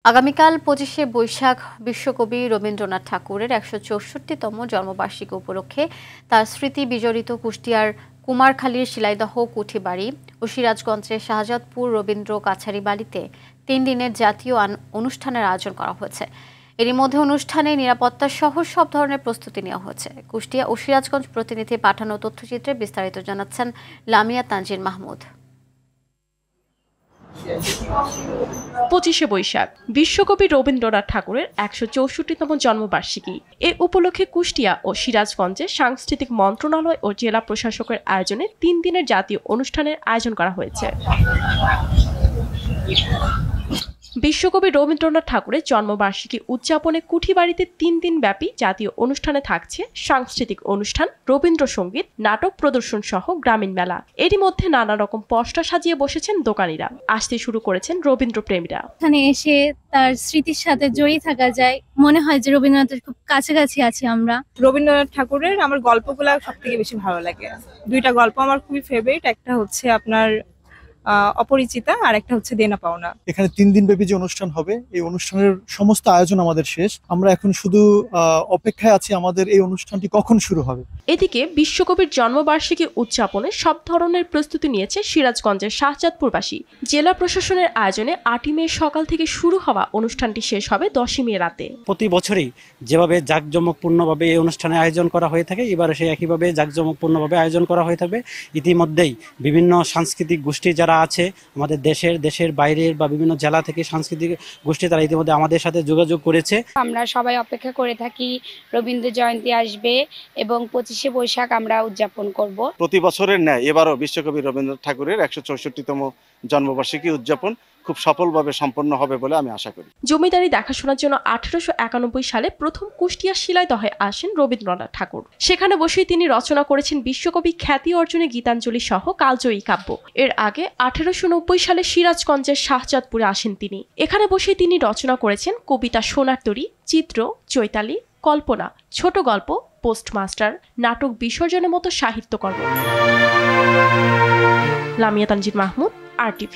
আগামীকাল ২৫শে বৈশাখ বিশ্বকবি রবীন্দ্রনাথ ঠাকুরের ১৬৪তম জন্মবার্ষিকী উপলক্ষে তার স্মৃতি বিজড়িত কুষ্টিয়ার কুমারখালীর শিলাইদহ কুঠিবাড়ি ও সিরাজগঞ্জের শাহজাদপুর রবীন্দ্র কাছারি বাড়িতে ৩ দিনের জাতীয় অনুষ্ঠানের আয়োজন করা হয়েছে। এরই মধ্যে অনুষ্ঠানে নিরাপত্তা সহ সব ধরনের প্রস্তুতি নেওয়া হয়েছে। কুষ্টিয়া ও সিরাজগঞ্জ প্রতিনিধি পাঠানো তথ্যচিত্রে বিস্তারিত জানাচ্ছেন লামিয়া তানজিন মাহমুদ। ২৫শে বৈশাখ বিশ্বকবি রবীন্দ্রনাথ ঠাকুরের ১৬৪তম জন্মবার্ষিকী। এ উপলক্ষে কুষ্টিয়া ও সিরাজগঞ্জে সাংস্কৃতিক মন্ত্রণালয় ও জেলা প্রশাসকের আয়োজনে ৩ দিনের জাতীয় অনুষ্ঠানের আয়োজন করা হয়েছে। বিশ্বকবি রবীন্দ্রনাথ ঠাকুরের জন্মবার্ষিকী উদযাপনে কুঠিবাড়িতে ৩ দিন ব্যাপী জাতীয় অনুষ্ঠানে থাকছে সাংস্কৃতিক অনুষ্ঠান, রবীন্দ্রসঙ্গীত, নাটক প্রদর্শন সহ গ্রামীণ মেলা। এরই মধ্যে নানা রকম পসরা সাজিয়ে বসেছেন দোকানিরা। আসতে শুরু করেছেন রবীন্দ্রপ্রেমীরা। এখানে এসে তার স্মৃতির সাথে জড়িয়ে থাকা যায়, মনে হয় যে রবীন্দ্রনাথের খুব কাছাকাছি আছি আমরা। রবীন্দ্রনাথ ঠাকুরের আমার গল্পগুলো সবথেকে বেশি ভালো লাগে। দুইটা গল্প আমার খুবই ফেভারিট, একটা হচ্ছে আপনার অপরিচিতা আর একটা হচ্ছে দেনা পাওনা। এখানে 3 দিন ব্যাপী যে অনুষ্ঠান হবে, এই অনুষ্ঠানের সমস্ত আয়োজন আমাদের শেষ। আমরা এখন শুধু অপেক্ষায় আছি আমাদের এই অনুষ্ঠানটি কখন শুরু হবে। এদিকে বিশ্বকবির জন্মবার্ষিকী উদযাপনে সব ধরনের প্রস্তুতি নিয়েছে সিরাজগঞ্জের শাহজাদপুরবাসী। জেলা প্রশাসনের আয়োজনে ৮ই মে সকাল থেকে শুরু হওয়া অনুষ্ঠানটি শেষ হবে 10ই মে রাতে। প্রতি বছরই যেভাবে জাঁকজমকপূর্ণভাবে এই অনুষ্ঠানের আয়োজন করা হয়ে থাকে, এবারে সেই একইভাবে জাঁকজমকপূর্ণভাবে আয়োজন করা হয়ে থাকবে। ইতিমধ্যেই বিভিন্ন সাংস্কৃতিক গোষ্ঠী যারা আছে আমাদের দেশের বাইরের বা বিভিন্ন জেলা থেকে সাংস্কৃতিক গোষ্ঠী, তারা ইতিমধ্যে আমাদের সাথে যোগাযোগ করেছে। আমরা সবাই অপেক্ষা করে থাকি রবীন্দ্র জয়ন্তী আসবে এবং ২৫শে বৈশাখ আমরা উদযাপন করব। প্রতি বছরের ন্যায় এবারও বিশ্বকবি রবীন্দ্রনাথ ঠাকুরের ১৬৪তম জন্মবার্ষিকী উদযাপন খুব সফলভাবে সম্পন্ন হবে বলে আমি আশা করি। জমিদারি দেখাশোনার জন্য ১৮৯১ সালে প্রথম কুষ্টিয়া শিলাইদহে আসেন রবীন্দ্রনাথ ঠাকুর। সেখানে বসেই তিনি রচনা করেছেন বিশ্বকবি খ্যাতি অর্জনে গীতাঞ্জলি সহ কালজয়ী কাব্য। এর আগে ১৮৯০ সালে সিরাজগঞ্জের শাহজাদপুরে আসেন তিনি। এখানে বসেই তিনি রচনা করেছেন কবিতা সোনার তরী, চিত্র, চৈতালি, কল্পনা, ছোট গল্প, পোস্টমাস্টার, নাটক বিসর্জনের মতো সাহিত্যকর্ম। লামিয়া তানজিন মাহমুদ, RTV।